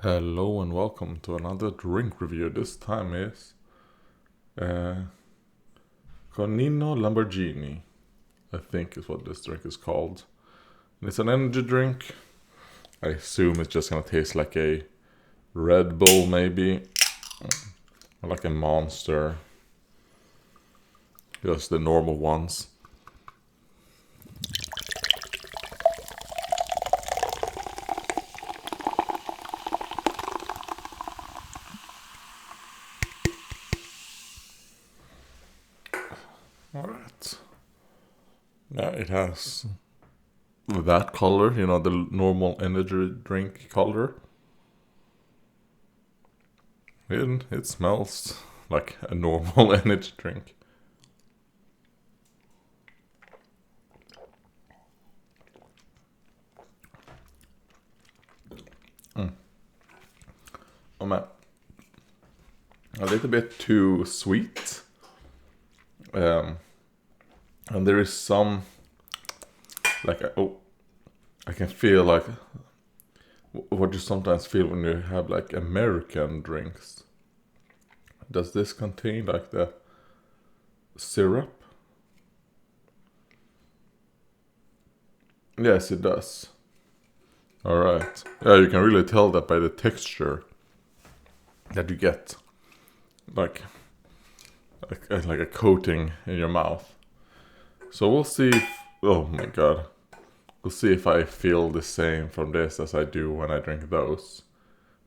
Hello and welcome to another drink review. This time is uh, Tonino Lamborghini, I think is what this drink is called. And it's an energy drink. I assume it's just gonna taste like a Red Bull, maybe, or like a Monster. Just the normal ones. Alright. Yeah, it has that color, the normal energy drink color. It smells like a normal energy drink. Oh man, a little bit too sweet. And there is some, I can feel like what you sometimes feel when you have like American drinks. Does this contain like the syrup? Yes, it does. Alright. Yeah, you can really tell that by the texture that you get. Like a coating in your mouth. So we'll see oh my god. We'll see if I feel the same from this as I do when I drink those.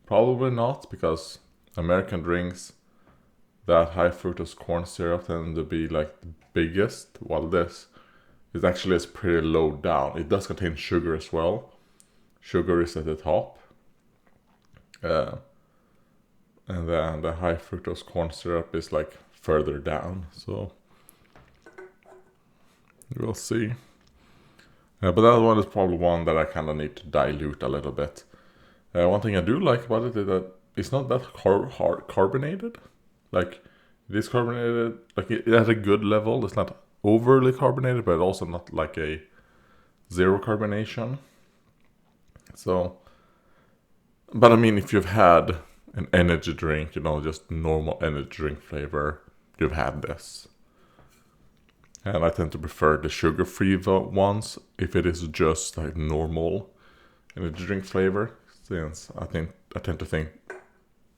Probably not, because American drinks that high fructose corn syrup tend to be like the biggest, while this is pretty low down. It does contain sugar as well. Sugar is at the top. And then the high fructose corn syrup is like further down. So we'll see. But that one is probably one that I kind of need to dilute a little bit. One thing I do like about it is that it's not that hard carbonated. Like, it is carbonated, like it has a good level. It's not overly carbonated, but also not like a zero carbonation. So, but I mean, if you've had an energy drink, just normal energy drink flavor, you've had this. And I tend to prefer the sugar-free ones if it is just like normal energy drink flavor, since I tend to think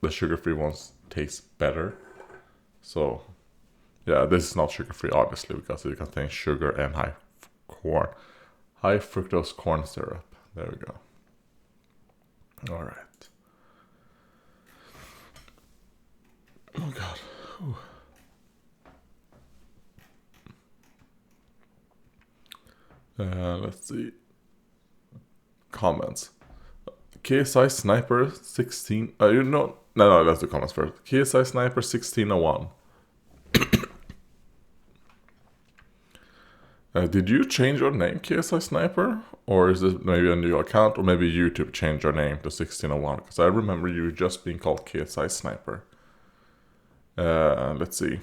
the sugar-free ones taste better. So yeah, this is not sugar-free obviously because it contains sugar and high fructose corn syrup. There we go. All right. Oh god. Ooh. Let's see. Comments. KSI Sniper 16. No, let's do comments first. KSI Sniper 1601. Did you change your name, KSI Sniper? Or is this maybe a new account? Or maybe YouTube changed your name to 1601? Because I remember you just being called KSI Sniper. Let's see.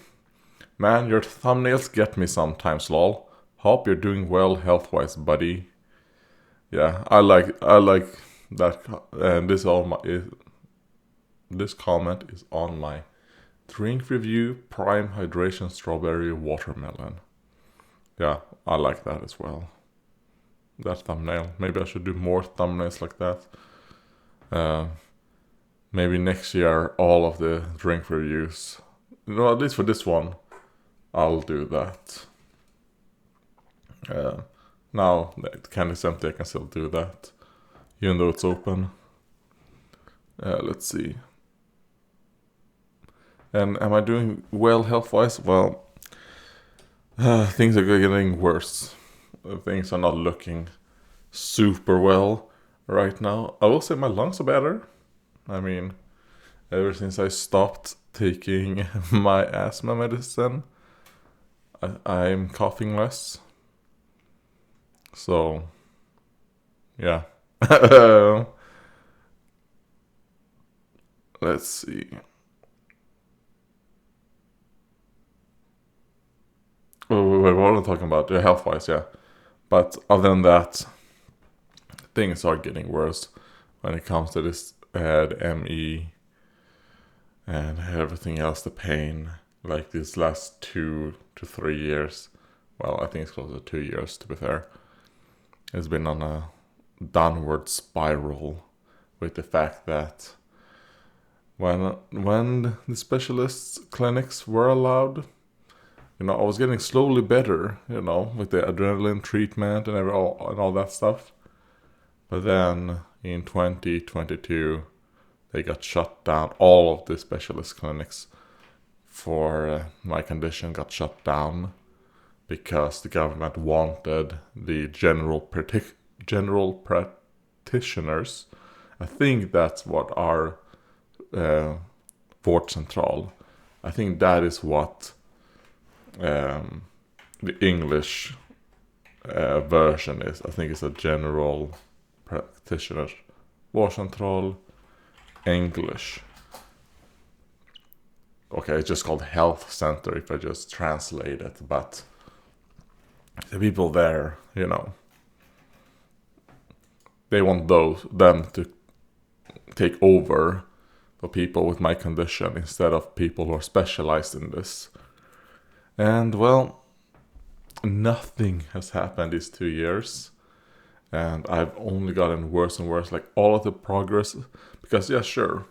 Man, your thumbnails get me sometimes, lol. Hope you're doing well health-wise, buddy. Yeah, I like that, and this comment is on my drink review, Prime Hydration Strawberry Watermelon. Yeah, I like that as well. That thumbnail. Maybe I should do more thumbnails like that. Maybe next year all of the drink reviews. At least for this one, I'll do that. Now the candy's empty, I can still do that, even though it's open. Let's see. And am I doing well health-wise? Well, things are getting worse. Things are not looking super well right now. I will say my lungs are better. I mean, ever since I stopped taking my asthma medicine, I'm coughing less. So, yeah. Let's see. What am I talking about? Health-wise, yeah. But other than that, things are getting worse when it comes to this the ME, and everything else, the pain, like these last 2 to 3 years. Well, I think it's closer to 2 years, to be fair. It's been on a downward spiral with the fact that when the specialists clinics were allowed, I was getting slowly better, with the adrenaline treatment and all that stuff. But then in 2022, they got shut down. All of the specialist clinics for my condition got shut down because the government wanted the general practitioners. I think that's what our vårdcentral. I think that is what the English version is. I think it's a general practitioner. Vårdcentral English. Okay, it's just called health center if I just translate it, but the people there, they want them to take over for people with my condition instead of people who are specialized in this. And well, nothing has happened these 2 years, and I've only gotten worse and worse. Like all of the progress, because yeah, sure,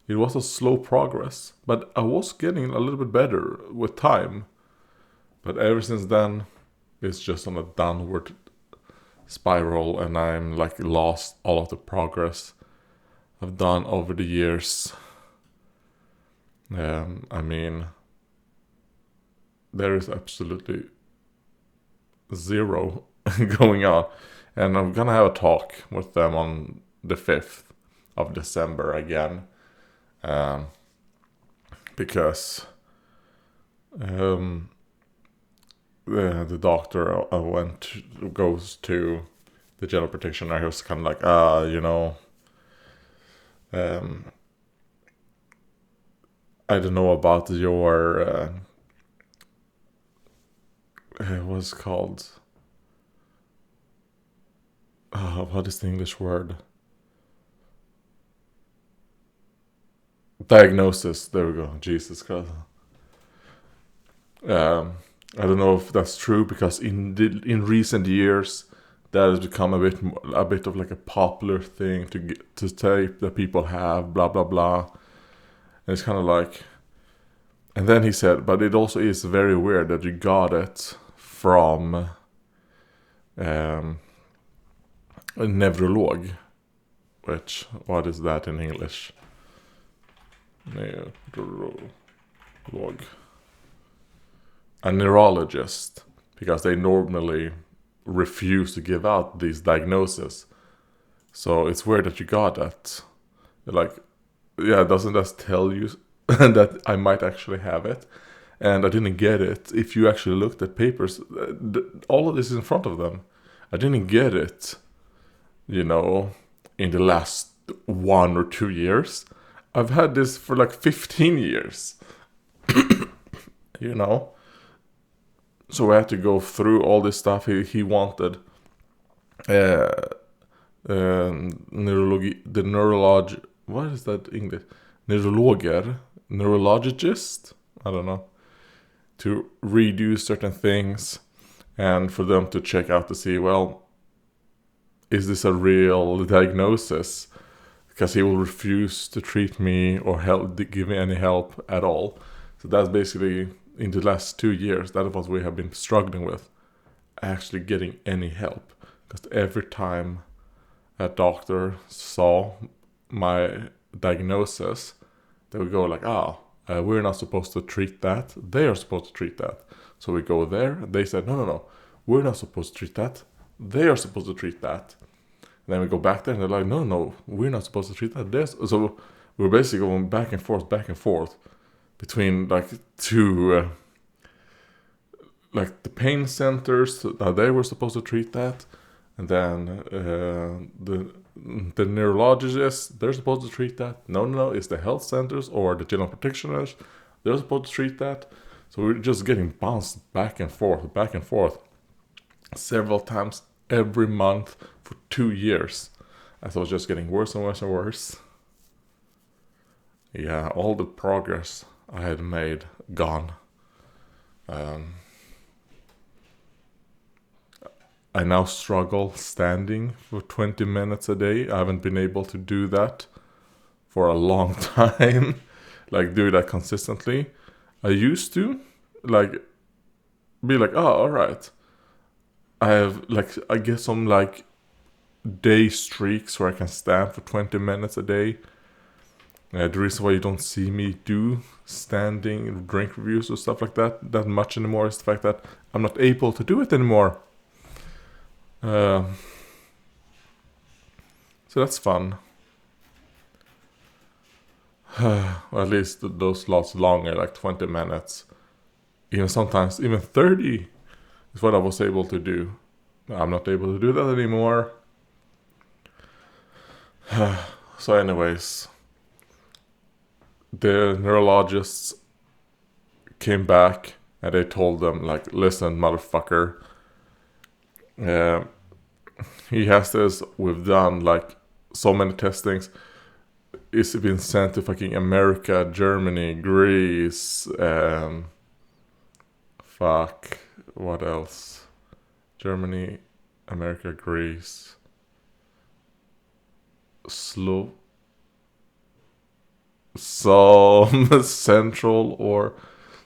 it was a slow progress, but I was getting a little bit better with time. But ever since then, it's just on a downward spiral, and I'm like lost all of the progress I've done over the years. I mean, there is absolutely zero going on, and I'm gonna have a talk with them on the 5th of December again, because the doctor goes to the general practitioner. He was kind of like, I don't know about your what's it called? What is the English word? Diagnosis. There we go. Jesus Christ. I don't know if that's true, because in recent years that has become a bit of like a popular thing to tape that people have, blah blah blah. And it's kind of like, and then he said, but it also is very weird that you got it from a neurolog, which, what is that in English? Neurolog. A neurologist, because they normally refuse to give out these diagnoses. So it's weird that you got that. Like, yeah, doesn't that tell you that I might actually have it? And I didn't get it. If you actually looked at papers, all of this is in front of them. I didn't get it, in the last 1 or 2 years. I've had this for like 15 years. So I had to go through all this stuff. He wanted what is that English? Neurologist? I don't know. To redo certain things, and for them to check out to see, well, is this a real diagnosis? Because he will refuse to treat me or give me any help at all. So that's basically, in the last 2 years, that is what we have been struggling with, actually getting any help. Because every time a doctor saw my diagnosis, they would go like, we're not supposed to treat that. They are supposed to treat that. So we go there. They said, no, we're not supposed to treat that. They are supposed to treat that. And then we go back there, and they're like, no, we're not supposed to treat that. So we're basically going back and forth between like two, like the pain centers. They were supposed to treat that, and then the neurologists, they're supposed to treat that. No, it's the health centers or the general practitioners. They're supposed to treat that. So we're just getting bounced back and forth several times every month for 2 years. as I was just getting worse and worse and worse. Yeah, all the progress I had made gone. I now struggle standing for 20 minutes a day. I haven't been able to do that for a long time. Like, do that consistently. I used to, like, be like, oh, alright. I get some, like, day streaks where I can stand for 20 minutes a day. The reason why you don't see me do standing drink reviews or stuff like that much anymore is the fact that I'm not able to do it anymore. So that's fun. Well, at least those last longer, like 20 minutes. Even sometimes, even 30 is what I was able to do. I'm not able to do that anymore. So anyways, the neurologists came back and they told them, like, listen, motherfucker, he has this, we've done like so many testings, it's been sent to fucking America, Germany, Greece, what else? Germany, America, Greece, some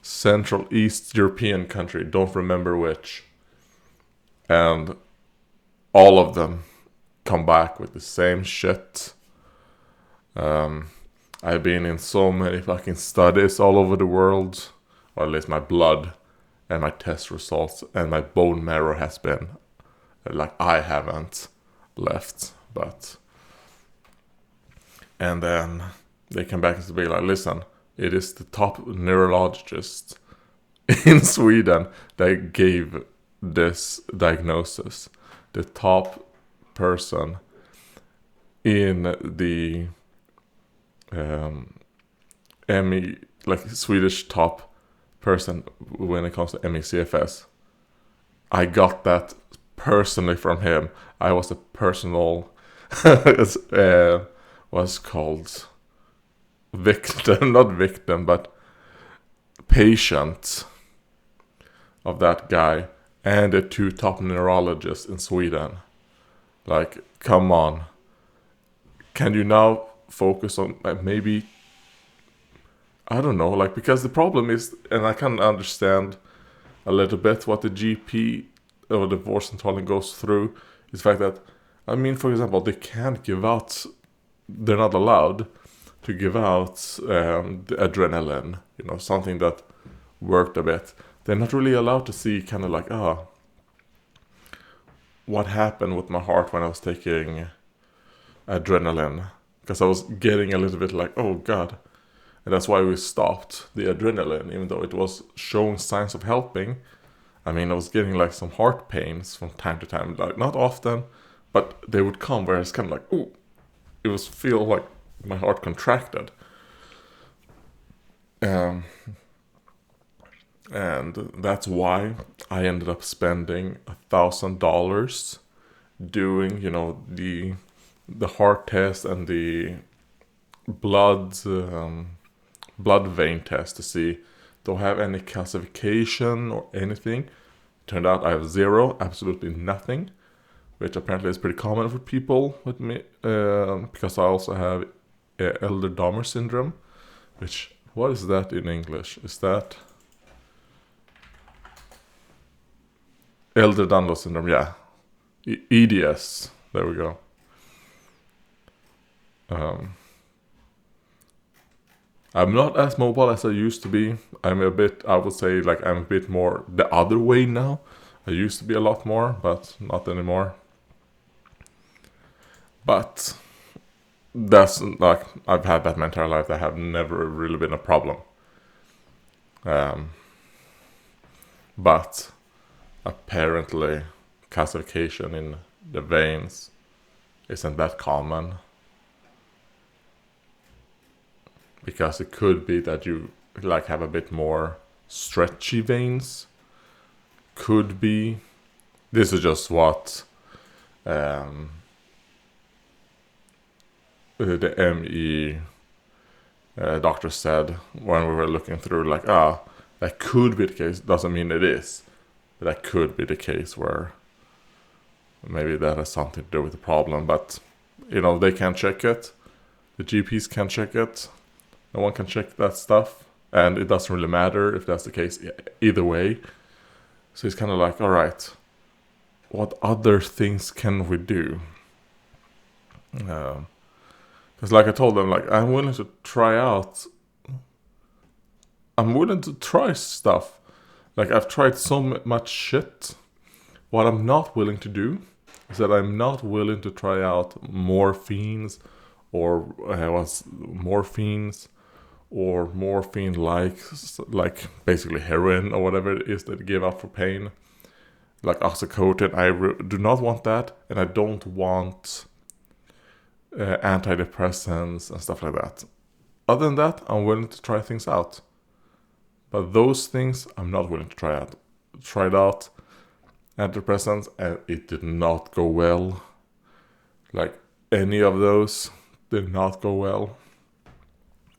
Central East European country, don't remember which. And all of them come back with the same shit. I've been in so many fucking studies all over the world, or at least my blood and my test results and my bone marrow has been, like, I haven't left, but. And then they come back and be like, listen, it is the top neurologist in Sweden that gave this diagnosis. The top person in the ME, like Swedish top person when it comes to MECFS. I got that personally from him. I was a personal, what's called victim, not victim, but patient of that guy and the two top neurologists in Sweden. Like, come on. Can you now focus on, like, maybe, I don't know, like, because the problem is, and I can understand a little bit what the GP or the vårdcentralen goes through, is the fact that, I mean, for example, they can't give out, they're not allowed to give out the adrenaline, something that worked a bit. They're not really allowed to see kind of like, what happened with my heart when I was taking adrenaline. Because I was getting a little bit like, oh god. And that's why we stopped the adrenaline, even though it was showing signs of helping. I mean, I was getting like some heart pains from time to time. Like, not often, but they would come where it's kind of like, ooh. It was feel like my heart contracted. And that's why I ended up spending $1,000 doing, the heart test and the blood vein test to see do I have any calcification or anything. Turned out I have zero, absolutely nothing, which apparently is pretty common for people with me, because I also have Ehlers-Danlos syndrome, which, what is that in English? Is that Ehlers-Danlos syndrome? Yeah, EDS. There we go. I'm not as mobile as I used to be. I would say, like, I'm a bit more the other way now. I used to be a lot more, but not anymore. But that's, like, I've had that my entire life. That have never really been a problem. But apparently calcification in the veins isn't that common. Because it could be that you, like, have a bit more stretchy veins. Could be. This is just what the ME doctor said when we were looking through, like, that could be the case. Doesn't mean it is, but that could be the case where maybe that has something to do with the problem. But they can't check it. The GPs can't check it. No one can check that stuff, and it doesn't really matter if that's the case either way. So it's kind of like, all right, what other things can we do? Because like I told them, like, I'm willing to try stuff. Like, I've tried so much shit. What I'm not willing to do is that I'm not willing to try out morphines or morphine like basically heroin or whatever it is that they give out for pain, like oxycodone. I do not want that, and I don't want antidepressants and stuff like that. Other than that, I'm willing to try things out. But those things I'm not willing to try out. Tried out antidepressants and it did not go well. Like, any of those did not go well.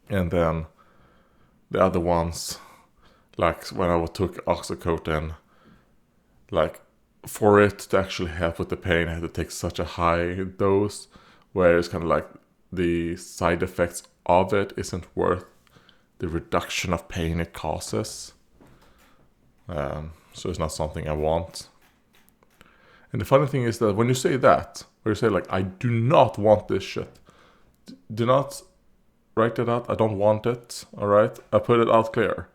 And then the other ones, like when I took oxycodone, like, for it to actually help with the pain, I had to take such a high dose where it's kind of like the side effects of it isn't worth the reduction of pain it causes. So it's not something I want. And the funny thing is that when you say that, where you say, like, I do not want this shit, do not write it out. I don't want it, alright? I put it out clear.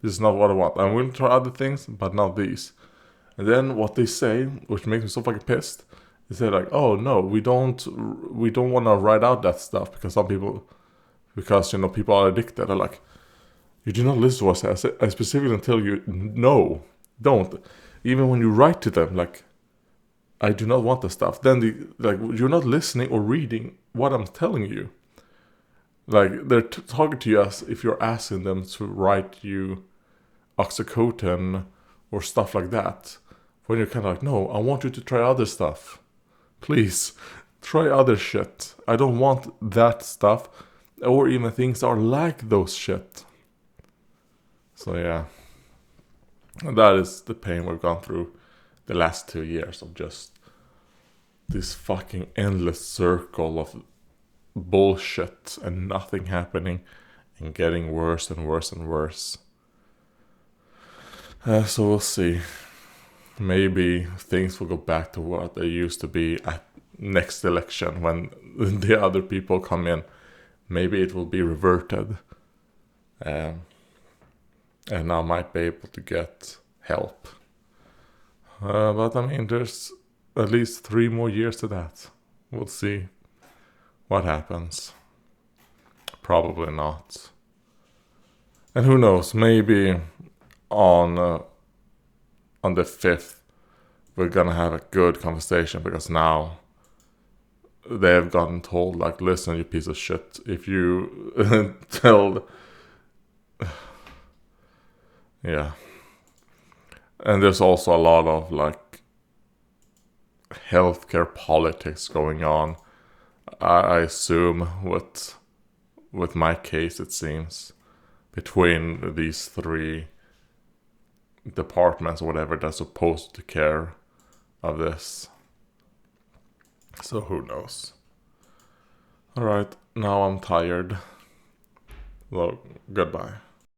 This is not what I want. I'm willing to try other things, but not these. And then what they say, which makes me so fucking pissed, is they're like, oh no, we don't want to write out that stuff because people are addicted. They're like, you do not listen to us. I specifically tell you, no, don't. Even when you write to them, like, I do not want the stuff. Then you're not listening or reading what I'm telling you. Like, they're talking to you as if you're asking them to write you oxycodone or stuff like that. When you're kind of like, no, I want you to try other stuff. Please, try other shit. I don't want that stuff. Or even things that are like those shit. So yeah. And that is the pain we've gone through the last 2 years of just this fucking endless circle of bullshit and nothing happening and getting worse and worse and worse. So we'll see. Maybe things will go back to what they used to be at next election when the other people come in. Maybe it will be reverted. And I might be able to get help. But I mean, there's at least 3 more years to that. We'll see what happens. Probably not. And who knows, maybe on the 5th we're gonna have a good conversation, because now they've gotten told, like, listen, you piece of shit, if you tell... Yeah. And there's also a lot of, like, healthcare politics going on. I assume with my case, it seems, between these 3 departments or whatever that's supposed to care of this. So who knows? Alright, now I'm tired. Well, goodbye.